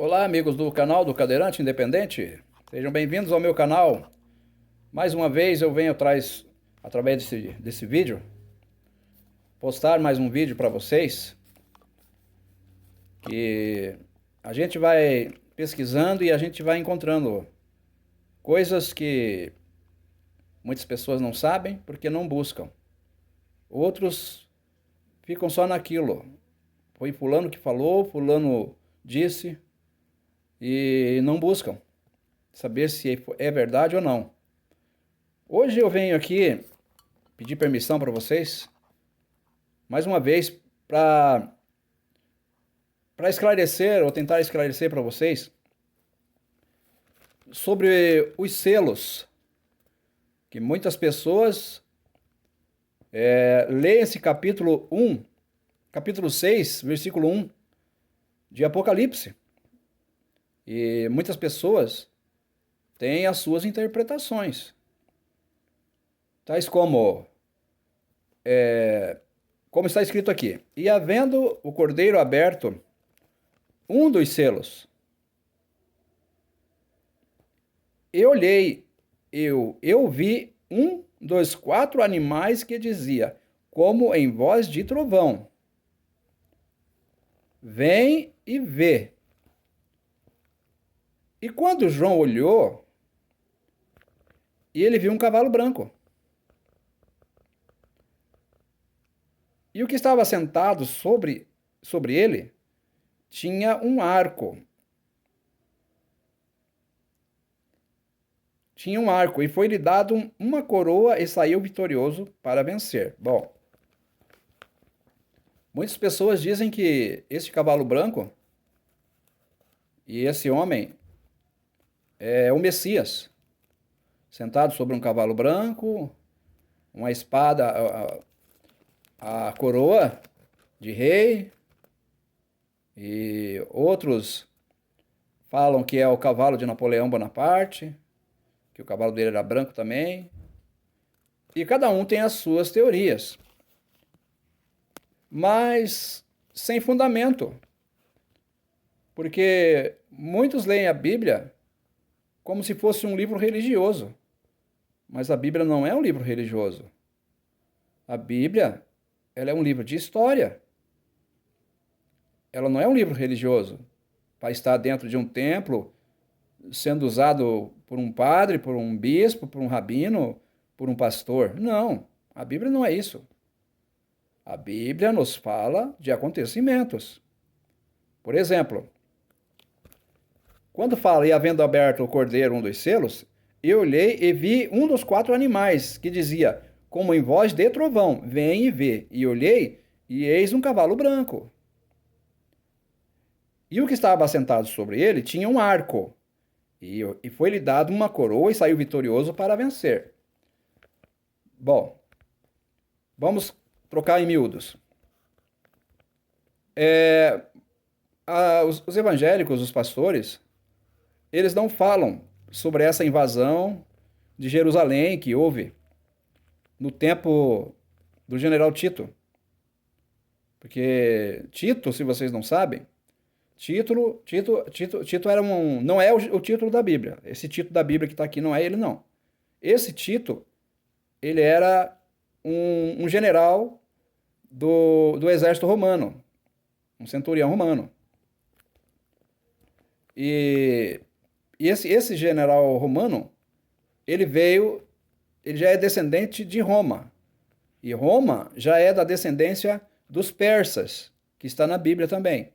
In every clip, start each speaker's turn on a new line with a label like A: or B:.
A: Olá, amigos do canal do Cadeirante Independente. Sejam bem-vindos ao meu canal. Mais uma vez eu venho atrás, através desse vídeo, postar mais um vídeo para vocês, que a gente vai pesquisando e a gente vai encontrando coisas que muitas pessoas não sabem porque não buscam. Outros ficam só naquilo. Foi fulano que falou, fulano disse, e não buscam saber se é verdade ou não. Hoje eu venho aqui pedir permissão para vocês, mais uma vez, para esclarecer ou tentar esclarecer para vocês sobre os selos, que muitas pessoas leem esse capítulo 1, capítulo 6, versículo 1 de Apocalipse. E muitas pessoas têm as suas interpretações, tais como está escrito aqui: e havendo o cordeiro aberto um dos selos, eu olhei, eu vi um dos quatro animais que dizia, como em voz de trovão: vem e vê. E quando João olhou, ele viu um cavalo branco. E o que estava sentado sobre ele tinha um arco. Tinha um arco, e foi-lhe dado uma coroa e saiu vitorioso para vencer. Bom, muitas pessoas dizem que este cavalo branco e esse homem é o Messias, sentado sobre um cavalo branco, uma espada, a coroa de rei, e outros falam que é o cavalo de Napoleão Bonaparte, que o cavalo dele era branco também, e cada um tem as suas teorias, mas sem fundamento, porque muitos leem a Bíblia como se fosse um livro religioso, mas a Bíblia não é um livro religioso. A Bíblia, ela é um livro de história. Ela não é um livro religioso para estar dentro de um templo, sendo usado por um padre, por um bispo, por um rabino, por um pastor. Não, a Bíblia não é isso. A Bíblia nos fala de acontecimentos. Por exemplo, quando fala, e havendo aberto o cordeiro um dos selos, eu olhei e vi um dos quatro animais, que dizia, como em voz de trovão, vem e vê. E olhei, e eis um cavalo branco. E o que estava assentado sobre ele tinha um arco, e foi-lhe dado uma coroa e saiu vitorioso para vencer. Bom, vamos trocar em miúdos. Os evangélicos, os pastores, eles não falam sobre essa invasão de Jerusalém que houve no tempo do general Tito. Porque Tito, se vocês não sabem, Tito era não é o título da Bíblia. Esse Tito da Bíblia que está aqui não é ele, não. Esse Tito, ele era um general do exército romano, um centurião romano. E esse general romano, ele já é descendente de Roma. E Roma já é da descendência dos persas, que está na Bíblia também.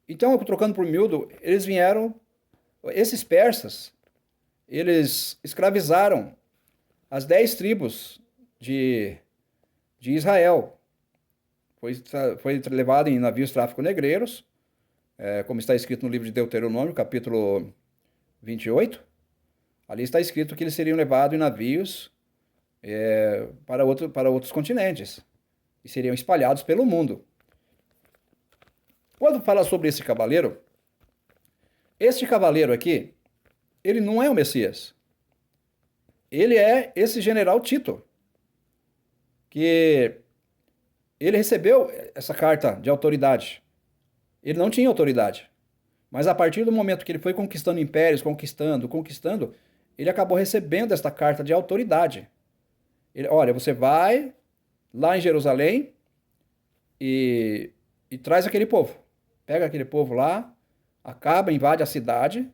A: Então, trocando por miúdo, esses persas, eles escravizaram as 10 tribos de Israel. Foi levado em navios tráfico-negreiros, como está escrito no livro de Deuteronômio, capítulo 28, ali está escrito que eles seriam levados em navios para outros continentes e seriam espalhados pelo mundo. Quando fala sobre esse cavaleiro aqui, ele não é o Messias. Ele é esse general Tito, que ele recebeu essa carta de autoridade. Ele não tinha autoridade. Mas a partir do momento que ele foi conquistando impérios, conquistando, ele acabou recebendo esta carta de autoridade. Olha, você vai lá em Jerusalém e traz aquele povo. Pega aquele povo lá, acaba, invade a cidade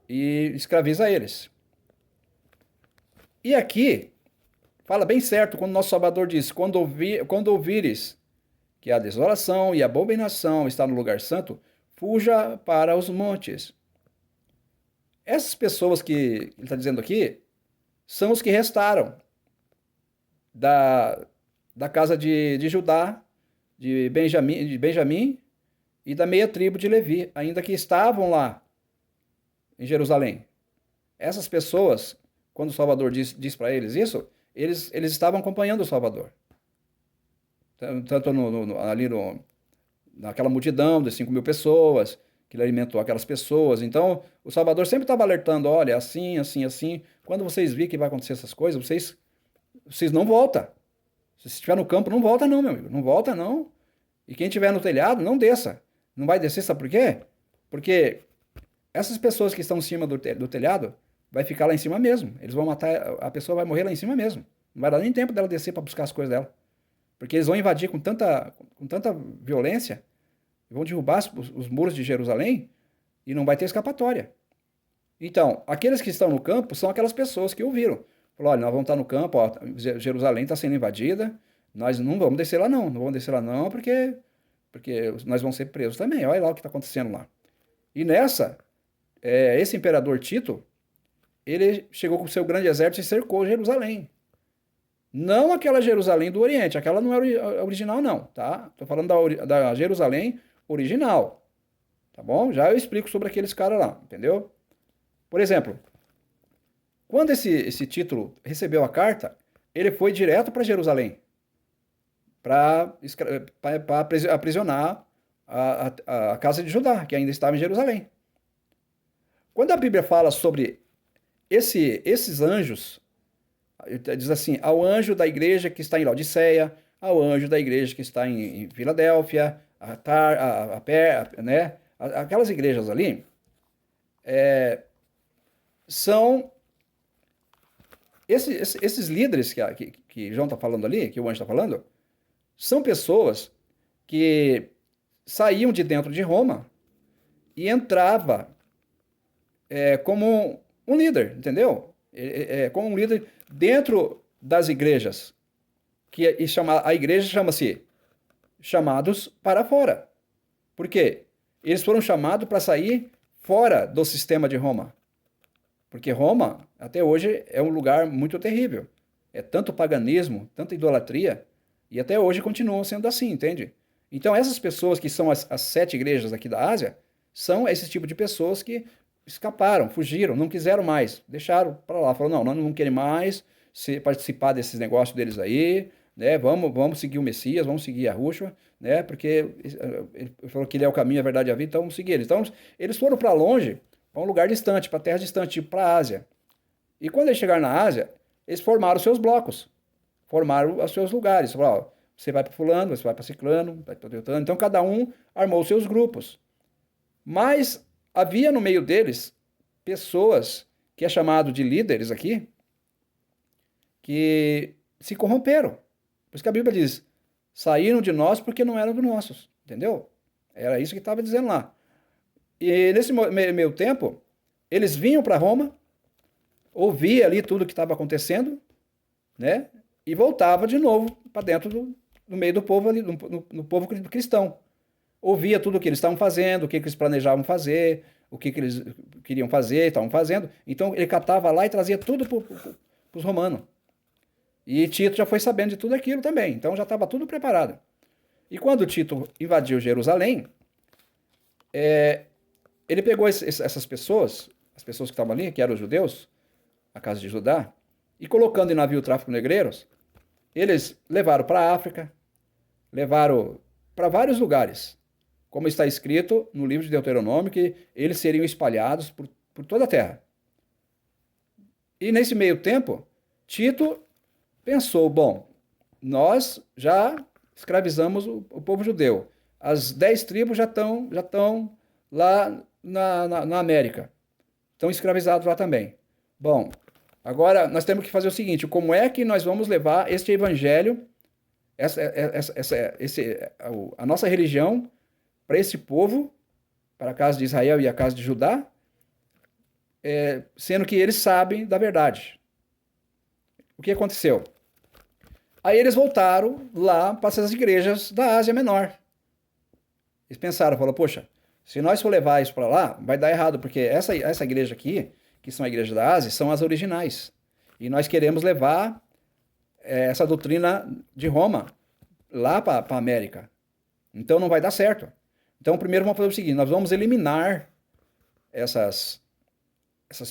A: e escraviza eles. E aqui, fala bem certo quando nosso Salvador diz: quando ouvires que a desolação e a abominação está no lugar santo, fuja para os montes. Essas pessoas que ele está dizendo aqui são os que restaram da casa de Judá, de Benjamim e da meia tribo de Levi, ainda que estavam lá em Jerusalém. Essas pessoas, quando o Salvador diz para eles isso, eles estavam acompanhando o Salvador. Tanto ali naquela multidão de 5.000 pessoas, que ele alimentou aquelas pessoas. Então, o Salvador sempre estava alertando: olha, assim, assim, assim. Quando vocês virem que vai acontecer essas coisas, vocês não voltam. Se estiver no campo, não volta não, meu amigo. Não volta não. E quem estiver no telhado, não desça. Não vai descer, sabe por quê? Porque essas pessoas que estão em cima do telhado vai ficar lá em cima mesmo. Eles vão matar, a pessoa vai morrer lá em cima mesmo. Não vai dar nem tempo dela descer para buscar as coisas dela. Porque eles vão invadir com tanta violência, vão derrubar os muros de Jerusalém e não vai ter escapatória. Então, aqueles que estão no campo são aquelas pessoas que ouviram. Falaram: olha, nós vamos estar no campo, ó, Jerusalém está sendo invadida, nós não vamos descer lá não vamos descer lá não, porque nós vamos ser presos também. Olha lá o que está acontecendo lá. E nessa, esse imperador Tito, ele chegou com o seu grande exército e cercou Jerusalém. Não aquela Jerusalém do Oriente, aquela não é original não, tá? Estou falando da Jerusalém original, tá bom? Já eu explico sobre aqueles caras lá, entendeu? Por exemplo, quando esse título recebeu a carta, ele foi direto para Jerusalém, para aprisionar a casa de Judá, que ainda estava em Jerusalém. Quando a Bíblia fala sobre esses anjos, diz assim: ao anjo da igreja que está em Laodiceia, ao anjo da igreja que está em Filadélfia, né? Aquelas igrejas ali são esses líderes que João está falando ali, que o anjo está falando, são pessoas que saíam de dentro de Roma e entrava como um líder, entendeu? Como um líder dentro das igrejas, a igreja chama-se chamados para fora. Por quê? Eles foram chamados para sair fora do sistema de Roma. Porque Roma, até hoje, é um lugar muito terrível. É tanto paganismo, tanta idolatria, e até hoje continuam sendo assim, entende? Então essas pessoas que são as 7 igrejas aqui da Ásia, são esse tipo de pessoas que escaparam, fugiram, não quiseram mais, deixaram para lá, falaram: não, nós não queremos mais participar desses negócios deles aí, né? Vamos seguir o Messias, vamos seguir Yahushua, né? Porque ele falou que ele é o caminho, a verdade e a vida, então vamos seguir ele. Então eles foram para longe, para um lugar distante, para terra distante, tipo para a Ásia. E quando eles chegaram na Ásia, eles formaram os seus blocos, formaram os seus lugares. Falaram: ó, você vai para fulano, você vai para ciclano, vai para teutano. Então cada um armou os seus grupos. Mas havia no meio deles pessoas que é chamado de líderes aqui, que se corromperam. Por isso que a Bíblia diz: saíram de nós porque não eram dos nossos. Entendeu? Era isso que estava dizendo lá. E nesse meio tempo, eles vinham para Roma, ouvia ali tudo o que estava acontecendo, né? E voltava de novo para dentro no meio do povo ali, no povo cristão. Ouvia tudo o que eles estavam fazendo, o que eles planejavam fazer, o que eles queriam fazer, estavam fazendo. Então ele catava lá e trazia tudo para os romanos. E Tito já foi sabendo de tudo aquilo também, então já estava tudo preparado. E quando Tito invadiu Jerusalém, ele pegou essas pessoas, as pessoas que estavam ali, que eram os judeus, a casa de Judá, e colocando em navio tráfico negreiros, eles levaram para a África, levaram para vários lugares, como está escrito no livro de Deuteronômio, que eles seriam espalhados por toda a terra. E nesse meio tempo, Tito pensou: bom, nós já escravizamos o povo judeu, as 10 tribos já estão lá na América. Estão escravizados lá também. Bom, agora nós temos que fazer o seguinte: como é que nós vamos levar este evangelho, a nossa religião, para esse povo, para a casa de Israel e a casa de Judá, sendo que eles sabem da verdade? O que aconteceu? Aí eles voltaram lá para essas igrejas da Ásia Menor. Eles pensaram, falaram, poxa, se nós for levar isso para lá, vai dar errado, porque essa igreja aqui, que são a igreja da Ásia, são as originais. E nós queremos levar essa doutrina de Roma lá para a América. Então não vai dar certo. Então primeiro vamos fazer o seguinte, nós vamos eliminar essas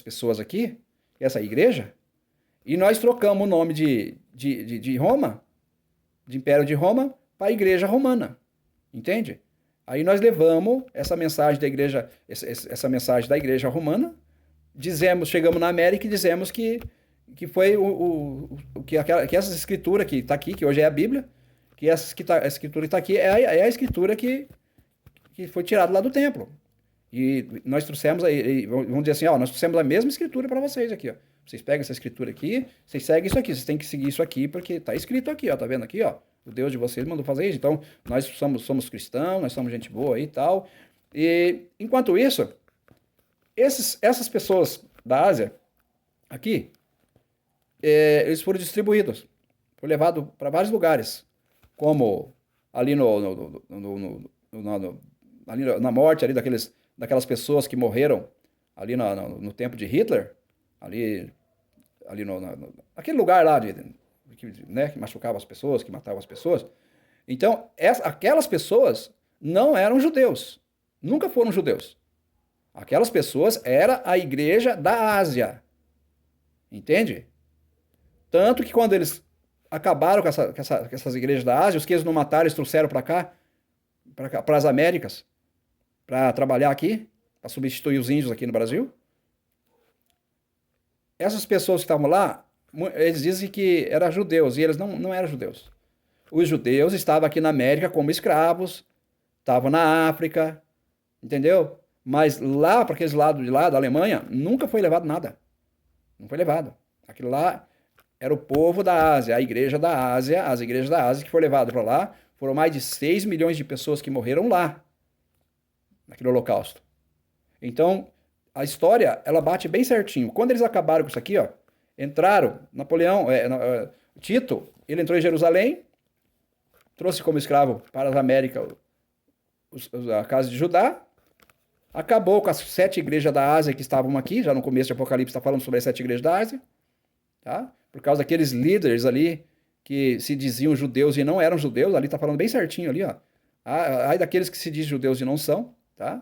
A: pessoas aqui, essa igreja, e nós trocamos o nome de Roma, de Império de Roma, para a Igreja Romana. Entende? Aí nós levamos essa mensagem da igreja, essa mensagem da Igreja Romana, chegamos na América e dizemos que foi que essa escritura que está aqui, que hoje é a Bíblia, que a escritura que está aqui é a escritura que foi tirada lá do templo. E nós trouxemos, vamos dizer assim, nós trouxemos a mesma escritura para vocês aqui, ó. Vocês pegam essa escritura aqui, vocês seguem isso aqui, vocês têm que seguir isso aqui, porque está escrito aqui, ó, tá vendo aqui, ó? O Deus de vocês mandou fazer isso. Então, nós somos cristãos, nós somos gente boa aí e tal. E, enquanto isso, essas pessoas da Ásia, aqui, eles foram distribuídos, foram levados para vários lugares, como ali ali na morte ali daquelas pessoas que morreram ali no tempo de Hitler, ali aquele lugar lá que machucava as pessoas, que matava as pessoas. Então, aquelas pessoas não eram judeus, nunca foram judeus. Aquelas pessoas era a igreja da Ásia, entende? Tanto que quando eles acabaram com essas igrejas da Ásia, os que eles não mataram, eles trouxeram para cá, para as Américas, para trabalhar aqui, para substituir os índios aqui no Brasil. Essas pessoas que estavam lá, eles dizem que eram judeus, e eles não eram judeus. Os judeus estavam aqui na América como escravos, estavam na África, entendeu? Mas lá, para aqueles lados de lá, da Alemanha, nunca foi levado nada. Não foi levado. Aquilo lá era o povo da Ásia, a igreja da Ásia, as igrejas da Ásia que foram levadas para lá. Foram mais de 6 milhões de pessoas que morreram lá, naquele holocausto. Então, a história, ela bate bem certinho. Quando eles acabaram com isso aqui, ó, entraram, Tito, ele entrou em Jerusalém, trouxe como escravo para as Américas a casa de Judá, acabou com as 7 igrejas da Ásia que estavam aqui, já no começo de Apocalipse está falando sobre as 7 igrejas da Ásia, tá? Por causa daqueles líderes ali que se diziam judeus e não eram judeus, ali está falando bem certinho ali, ó. Ai daqueles que se dizem judeus e não são, tá?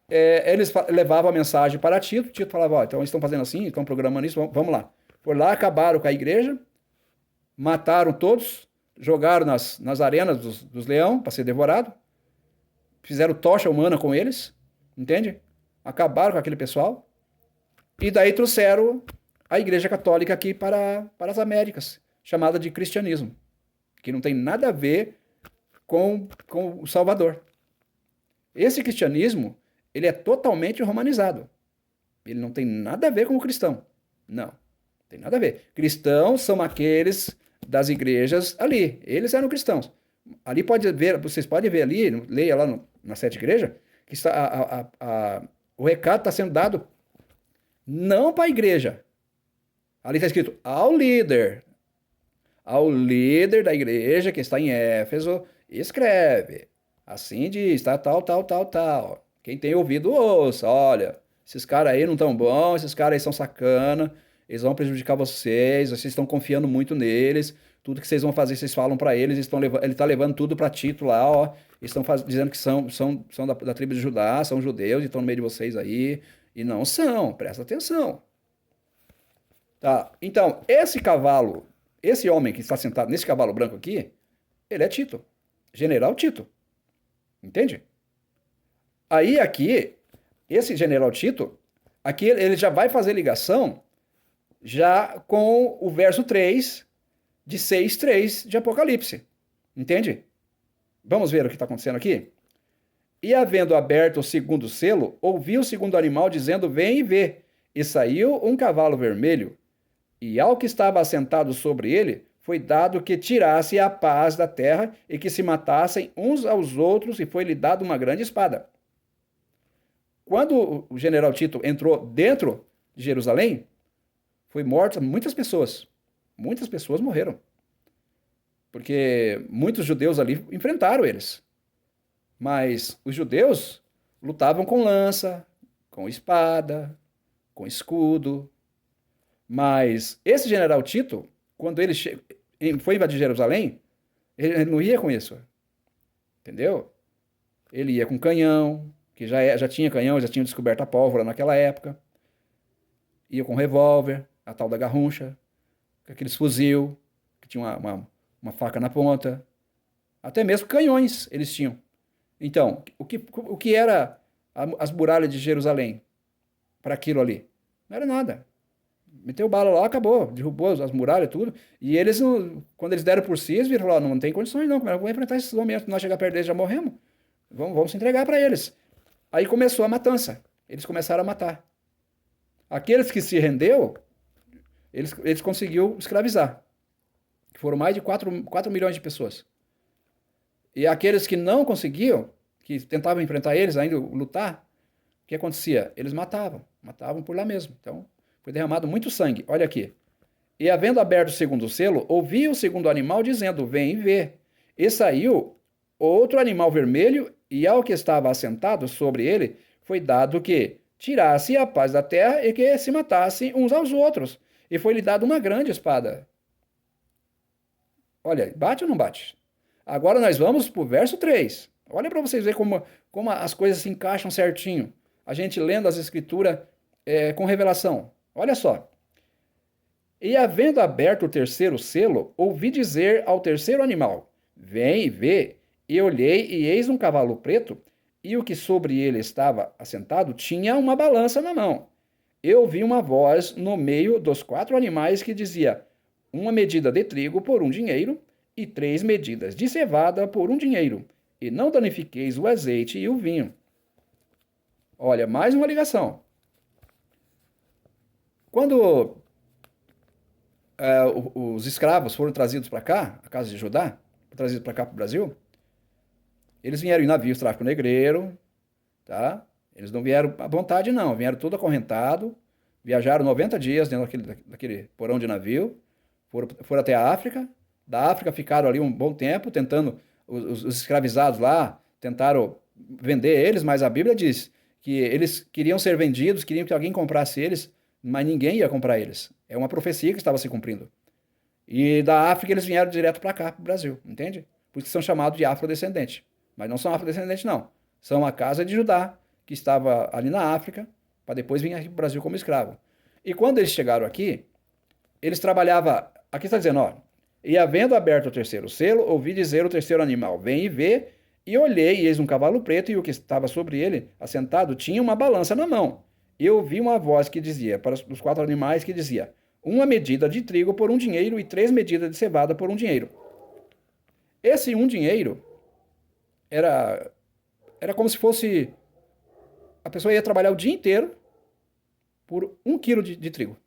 A: Eles levavam a mensagem para Tito, Tito falava, ó, então eles estão fazendo assim, estão programando isso, vamos lá. Por lá, acabaram com a igreja, mataram todos, jogaram nas arenas dos leões para ser devorado, fizeram tocha humana com eles, entende? Acabaram com aquele pessoal, e daí trouxeram a igreja católica aqui para as Américas, chamada de cristianismo, que não tem nada a ver com o Salvador. Esse cristianismo, ele é totalmente romanizado. Ele não tem nada a ver com o cristão. Não, tem nada a ver. Cristãos são aqueles das igrejas ali. Eles eram cristãos. Ali vocês podem ver ali, leia lá na 7 igrejas, que está, o recado está sendo dado não para a igreja. Ali está escrito ao líder da igreja que está em Éfeso, escreve. Assim diz, tá, tal. Quem tem ouvido, ouça. Olha, esses caras aí não tão bons, esses caras aí são sacana, eles vão prejudicar vocês estão confiando muito neles, tudo que vocês vão fazer, vocês falam para eles, ele está levando tudo para Tito lá, ó. Eles estão dizendo que são da tribo de Judá, são judeus e estão no meio de vocês aí. E não são, presta atenção. Tá, então, esse homem que está sentado nesse cavalo branco aqui, ele é Tito, general Tito. Entende? Aí aqui, esse general Tito, aqui ele já vai fazer ligação já com o verso 3 de 6:3 de Apocalipse. Entende? Vamos ver o que está acontecendo aqui? E havendo aberto o segundo selo, ouvi o segundo animal dizendo: Vem e vê. E saiu um cavalo vermelho, e ao que estava assentado sobre ele, foi dado que tirasse a paz da terra e que se matassem uns aos outros, e foi-lhe dado uma grande espada. Quando o general Tito entrou dentro de Jerusalém, foi mortas muitas pessoas. Muitas pessoas morreram. Porque muitos judeus ali enfrentaram eles. Mas os judeus lutavam com lança, com espada, com escudo. Mas esse general Tito, quando ele foi invadir Jerusalém, ele não ia com isso. Entendeu? Ele ia com canhão, que já tinha canhão, já tinham descoberto a pólvora naquela época. Ia com revólver, a tal da garruncha, com aqueles fuzil, que tinha uma faca na ponta. Até mesmo canhões eles tinham. Então, o que era as muralhas de Jerusalém para aquilo ali? Não era nada. Meteu bala lá, acabou, derrubou as muralhas, tudo. E eles, quando eles deram por si, eles viram lá, não tem condições não, como é que eu vou enfrentar esses homens? Se nós chegar perto deles, já morremos. Vamos se entregar para eles. Aí começou a matança. Eles começaram a matar. Aqueles que se rendeu, eles conseguiu escravizar. Foram mais de 4 milhões de pessoas. E aqueles que não conseguiam, que tentavam enfrentar eles, ainda lutar, o que acontecia? Eles matavam por lá mesmo. Então, foi derramado muito sangue. Olha aqui. E havendo aberto o segundo selo, ouvi o segundo animal dizendo: Vem e vê. E saiu outro animal vermelho, e ao que estava assentado sobre ele, foi dado que tirasse a paz da terra e que se matassem uns aos outros. E foi-lhe dado uma grande espada. Olha, bate ou não bate? Agora nós vamos para o verso 3. Olha para vocês verem como as coisas se encaixam certinho. A gente lendo as escrituras com revelação. Olha só. E havendo aberto o terceiro selo, ouvi dizer ao terceiro animal: Vem e vê. E olhei, e eis um cavalo preto, e o que sobre ele estava assentado tinha uma balança na mão. Eu ouvi uma voz no meio dos 4 animais que dizia: Uma medida de trigo por 1 dinheiro, e 3 medidas de cevada por 1 dinheiro, e não danifiqueis o azeite e o vinho. Olha, mais uma ligação. Quando os escravos foram trazidos para cá, a casa de Judá, trazidos para cá para o Brasil, eles vieram em navios tráfico negreiro, tá? Eles não vieram à vontade, não. Vieram tudo acorrentado, viajaram 90 dias dentro daquele porão de navio, foram até a África. Da África ficaram ali um bom tempo, tentando, os escravizados lá, tentaram vender eles, mas a Bíblia diz que eles queriam ser vendidos, queriam que alguém comprasse eles, mas ninguém ia comprar eles. É uma profecia que estava se cumprindo. E da África eles vieram direto para cá, para o Brasil, entende? Por isso são chamados de afrodescendentes. Mas não são afrodescendentes, não. São a casa de Judá, que estava ali na África, para depois vir aqui para o Brasil como escravo. E quando eles chegaram aqui, eles trabalhavam... Aqui está dizendo, ó... E havendo aberto o terceiro selo, ouvi dizer o terceiro animal: Vem e vê. E olhei, e eis um cavalo preto, e o que estava sobre ele, assentado, tinha uma balança na mão. E ouvi uma voz que dizia, para os 4 animais, que dizia: Uma medida de trigo por 1 dinheiro, e 3 medidas de cevada por 1 dinheiro. Esse 1 dinheiro era como se fosse... A pessoa ia trabalhar o dia inteiro por 1 quilo de trigo.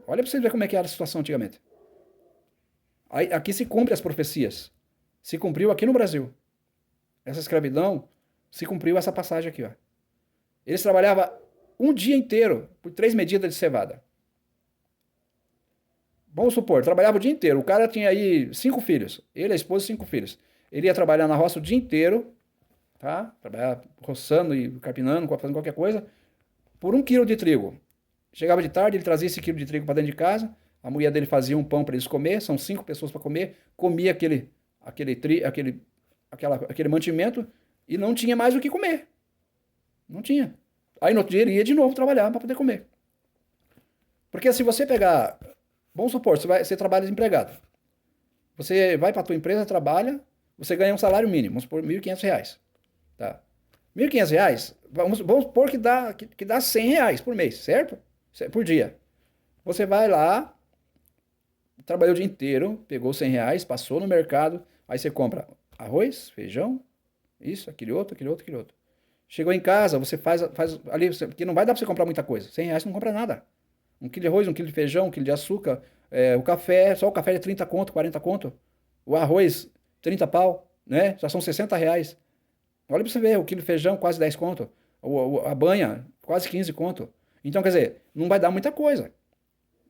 A: Olha para você ver como é que era a situação antigamente. Aí, aqui se cumpre as profecias. Se cumpriu aqui no Brasil. Essa escravidão, se cumpriu essa passagem aqui, ó. Eles trabalhavam um dia inteiro por 3 medidas de cevada. Vamos supor, trabalhava o dia inteiro. O cara tinha aí 5 filhos. Ele, a esposa, 5 filhos. Ele ia trabalhar na roça o dia inteiro, tá? Trabalhar roçando e carpinando, fazendo qualquer coisa, por 1 quilo de trigo. Chegava de tarde, ele trazia esse quilo de trigo para dentro de casa. A mulher dele fazia um pão para eles comer, são 5 pessoas para comer, comia aquele mantimento e não tinha mais o que comer. Não tinha. Aí no outro dia ele ia de novo trabalhar para poder comer. Porque se você pegar, vamos supor, você trabalha desempregado. Você vai para a tua empresa, trabalha, você ganha um salário mínimo, vamos supor, R$ 1.500. Tá? R$ 1.500, vamos supor que dá R$ 100 por mês, certo? Por dia. Você vai lá, trabalhou o dia inteiro, pegou R$ 100, passou no mercado, aí você compra arroz, feijão, Isso, aquele outro, aquele outro, aquele outro. Chegou em casa, você faz ali, porque não vai dar para você comprar muita coisa. R$ 100 não compra nada. 1 quilo de arroz, 1 quilo de feijão, 1 quilo de açúcar, o café, só o café é 30 conto, 40 conto. O arroz, 30 pau, né? Já são R$ 60. Olha pra você ver, o quilo de feijão, quase 10 conto. A banha, quase 15 conto. Então, quer dizer, não vai dar muita coisa.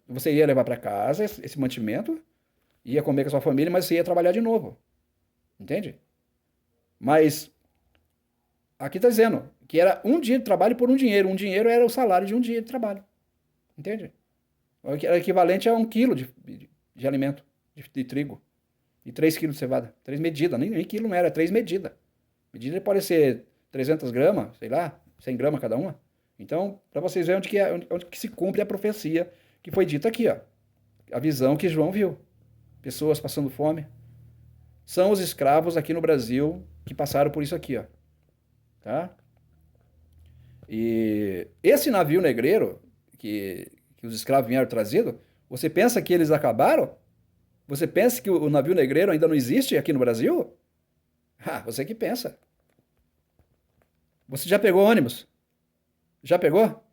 A: Você ia levar para casa esse mantimento, ia comer com a sua família, mas você ia trabalhar de novo. Entende? Mas aqui está dizendo que era um dia de trabalho por um dinheiro. Um dinheiro era o salário de um dia de trabalho. Entende? Era equivalente a 1 quilo de alimento, de trigo. E 3 quilos de cevada. 3 medidas. Nem quilo não era, 3 medidas. Medida pode ser 300 gramas, sei lá, 100 gramas cada uma. Então, para vocês verem onde que se cumpre a profecia que foi dita aqui, ó. A visão que João viu. Pessoas passando fome. São os escravos aqui no Brasil que passaram por isso aqui, ó. Tá? E esse navio negreiro que os escravos vieram trazido, você pensa que eles acabaram? Você pensa que o navio negreiro ainda não existe aqui no Brasil? Ah, você que pensa. Você já pegou ônibus? Já pegou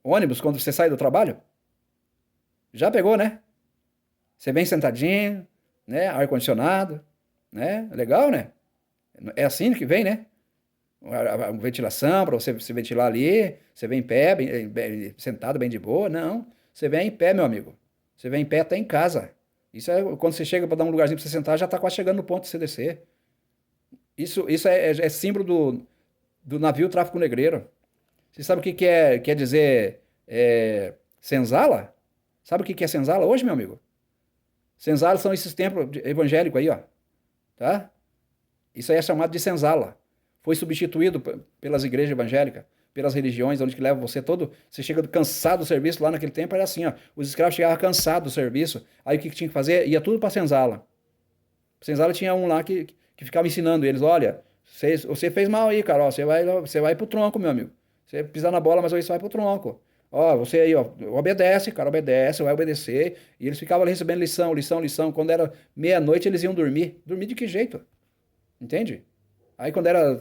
A: ônibus quando você sai do trabalho? Já pegou, né? Você vem sentadinho, né? Ar-condicionado, né? Legal, né? É assim que vem, né? A ventilação para você se ventilar ali. Você vem em pé, sentado bem de boa. Não. Você vem em pé, meu amigo. Você vem em pé até em casa. Isso é quando você chega para dar um lugarzinho para você sentar, já está quase chegando no ponto de você descer. Isso é símbolo do navio tráfico negreiro. Você sabe o que quer dizer senzala? Sabe o que é senzala hoje, meu amigo? Senzala são esses templos evangélicos aí, ó. Tá? Isso aí é chamado de senzala. Foi substituído pelas igrejas evangélicas, pelas religiões, onde que leva você todo. Você chega cansado do serviço, lá naquele tempo era assim, ó. Os escravos chegavam cansados do serviço, aí o que tinha que fazer? Ia tudo para senzala. Senzala tinha um lá que ficava ensinando eles: olha, você fez mal aí, cara, ó, você vai pro tronco, meu amigo. Você pisar na bola, mas aí você vai pro tronco. Ó, você aí, ó, obedece, cara, obedece, vai obedecer. E eles ficavam ali recebendo lição, lição, lição. Quando era meia-noite, eles iam dormir. Dormir de que jeito? Entende? Aí quando era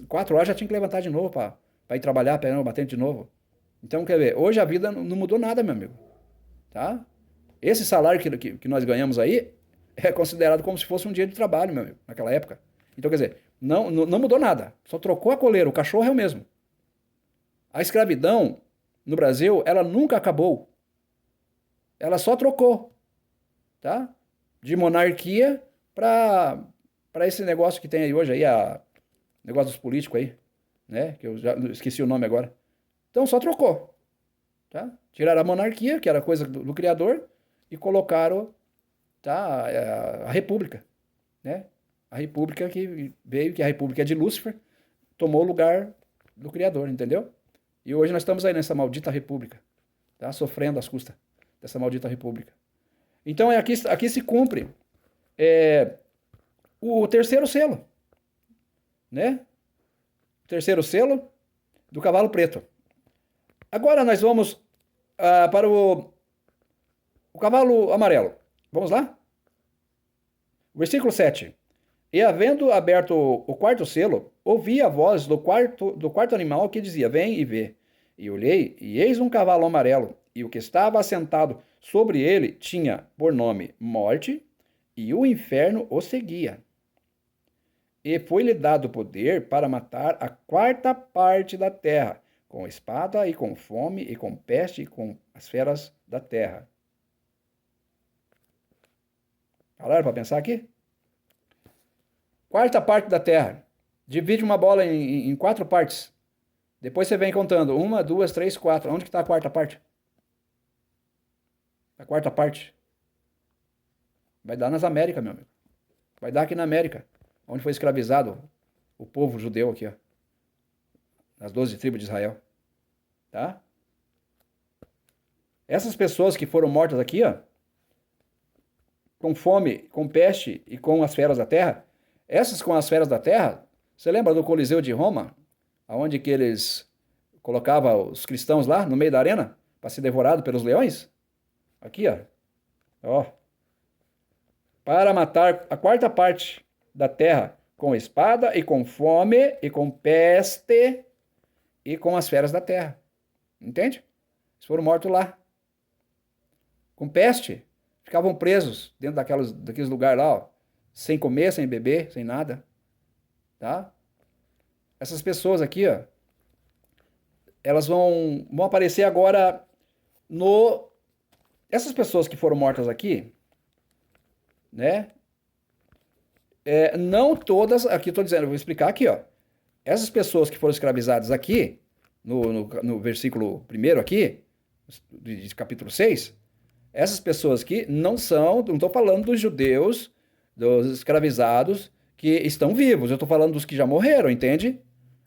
A: 4 horas, já tinha que levantar de novo para ir trabalhar, pegando, batendo de novo. Então, quer ver, hoje a vida não mudou nada, meu amigo. Tá? Esse salário que nós ganhamos aí é considerado como se fosse um dia de trabalho, meu amigo, naquela época. Então, quer dizer, não mudou nada. Só trocou a coleira, o cachorro é o mesmo. A escravidão no Brasil, ela nunca acabou. Ela só trocou, tá? De monarquia para esse negócio que tem aí hoje, aí, negócio dos políticos aí, né? Que eu já esqueci o nome agora. Então só trocou, tá? Tiraram a monarquia, que era coisa do criador, e colocaram, tá, a república, né? A república que veio, que a república é de Lúcifer, tomou o lugar do criador, entendeu? E hoje nós estamos aí nessa maldita república, tá? Sofrendo as custas dessa maldita república. Então aqui se cumpre o terceiro selo, né? O terceiro selo do cavalo preto. Agora nós vamos para o cavalo amarelo. Vamos lá? Versículo 7. E havendo aberto o quarto selo, ouvi a voz do quarto animal que dizia: Vem e vê. E olhei, e eis um cavalo amarelo, e o que estava assentado sobre ele tinha por nome Morte, e o inferno o seguia. E foi-lhe dado poder para matar a quarta parte da terra, com espada, e com fome, e com peste, e com as feras da terra. Falaram para pensar aqui? Quarta parte da terra. Divide uma bola em 4 partes. Depois você vem contando. 1, 2, 3, 4. Onde que está a quarta parte? A quarta parte. Vai dar nas Américas, meu amigo. Vai dar aqui na América, onde foi escravizado o povo judeu aqui, ó. Nas 12 tribos de Israel. Tá? Essas pessoas que foram mortas aqui, ó, com fome, com peste e com as feras da terra, essas com as feras da terra, você lembra do Coliseu de Roma? Onde que eles colocavam os cristãos lá, no meio da arena, para ser devorado pelos leões? Aqui, ó. Ó. Para matar a quarta parte da terra, com espada, e com fome, e com peste, e com as feras da terra. Entende? Eles foram mortos lá. Com peste. Ficavam presos dentro daqueles lugares lá, ó, sem comer, sem beber, sem nada. Tá? Essas pessoas aqui, ó, elas vão aparecer agora no... Essas pessoas que foram mortas aqui, né? Não todas, aqui estou dizendo, eu vou explicar aqui, ó. Essas pessoas que foram escravizadas aqui, no versículo 1 aqui, de capítulo 6, essas pessoas aqui não estou falando dos judeus, dos escravizados que estão vivos, eu estou falando dos que já morreram, entende?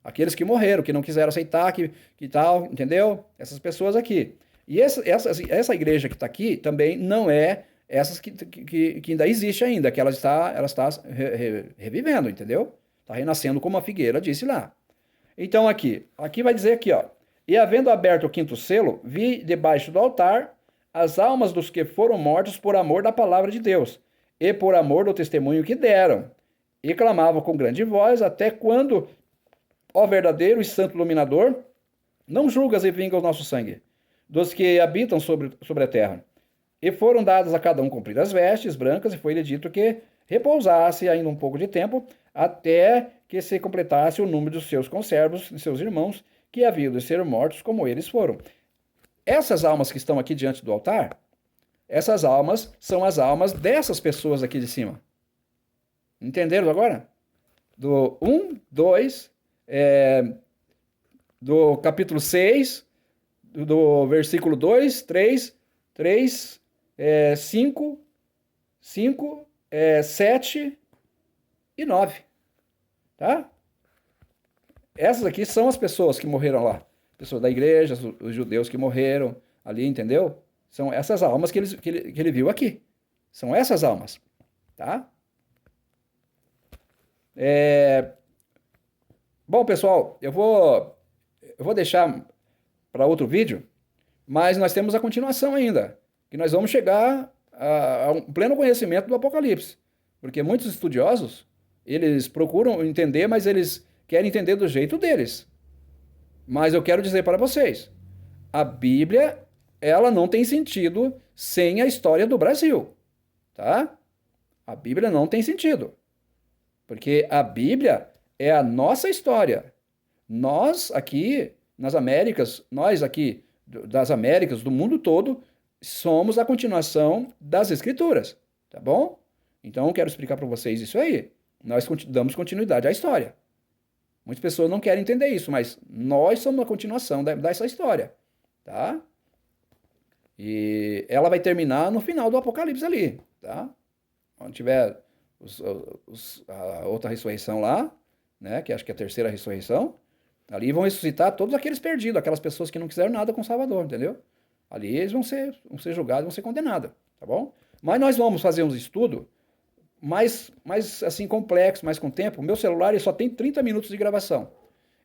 A: Aqueles que morreram, que não quiseram aceitar, que tal, entendeu? Essas pessoas aqui. E essa igreja que está aqui também não é essas que ainda existe ainda, que ela está revivendo, entendeu? Está renascendo como a figueira disse lá. Então aqui vai dizer aqui, ó. E havendo aberto o quinto selo, vi debaixo do altar as almas dos que foram mortos por amor da palavra de Deus e por amor do testemunho que deram. E clamavam com grande voz, até quando, ó verdadeiro e santo iluminador, não julgas e vinga o nosso sangue, dos que habitam sobre a terra. E foram dadas a cada um compridas vestes brancas, e foi-lhe dito que repousasse ainda um pouco de tempo, até que se completasse o número dos seus conservos, de seus irmãos, que haviam de ser mortos como eles foram. Essas almas que estão aqui diante do altar, essas almas são as almas dessas pessoas aqui de cima. Entenderam agora? Do 1, 2, do capítulo 6, do versículo 2, 3, 5, 7 e 9. Tá? Essas aqui são as pessoas que morreram lá. Pessoas da igreja, os judeus que morreram ali, entendeu? São essas almas que ele viu aqui. São essas almas. Tá? Bom, pessoal, eu vou deixar para outro vídeo, mas nós temos a continuação ainda, que nós vamos chegar a um pleno conhecimento do Apocalipse, porque muitos estudiosos, eles procuram entender, mas eles querem entender do jeito deles. Mas eu quero dizer para vocês, a Bíblia, ela não tem sentido sem a história do Brasil, tá? A Bíblia não tem sentido, porque a Bíblia é a nossa história. Nós aqui nas Américas, nós aqui das Américas, do mundo todo, somos a continuação das Escrituras, tá bom? Então, eu quero explicar para vocês isso aí. Nós damos continuidade à história. Muitas pessoas não querem entender isso, mas nós somos a continuação dessa história, tá? E ela vai terminar no final do Apocalipse ali, tá? Quando tiver a outra ressurreição lá, né? Que acho que é a terceira ressurreição. Ali vão ressuscitar todos aqueles perdidos, aquelas pessoas que não quiseram nada com o Salvador, entendeu? Ali eles vão ser julgados, vão ser condenados, tá bom? Mas nós vamos fazer uns estudos mais assim, complexos, mais com tempo. O meu celular ele só tem 30 minutos de gravação.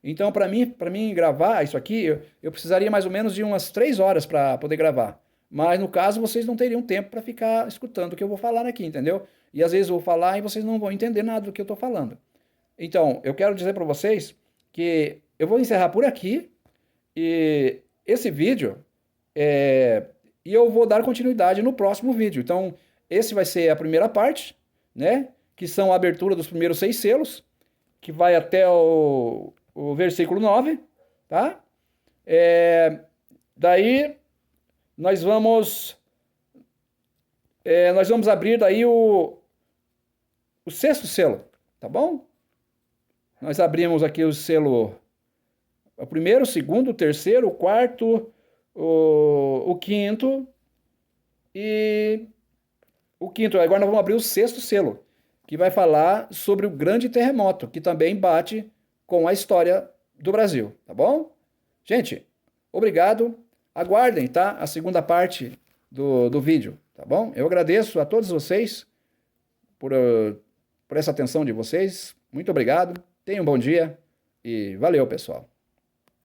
A: Então, para mim gravar isso aqui, eu precisaria mais ou menos de umas 3 horas para poder gravar. Mas, no caso, vocês não teriam tempo para ficar escutando o que eu vou falar aqui, entendeu? E às vezes eu vou falar e vocês não vão entender nada do que eu estou falando. Então, eu quero dizer para vocês que eu vou encerrar por aqui e esse vídeo e eu vou dar continuidade no próximo vídeo. Então, esse vai ser a primeira parte, né? Que são a abertura dos primeiros 6 selos, que vai até o versículo 9, tá? Daí nós vamos abrir daí o 6º selo, tá bom? Nós abrimos aqui o selo, o 1º, o 2º, o 3º, o 4º, o 5º e o 5º. Agora nós vamos abrir o 6º selo, que vai falar sobre o grande terremoto, que também bate com a história do Brasil, tá bom? Gente, obrigado. Aguardem, tá? A segunda parte do vídeo, tá bom? Eu agradeço a todos vocês por essa atenção de vocês. Muito obrigado. Tenham um bom dia e valeu, pessoal.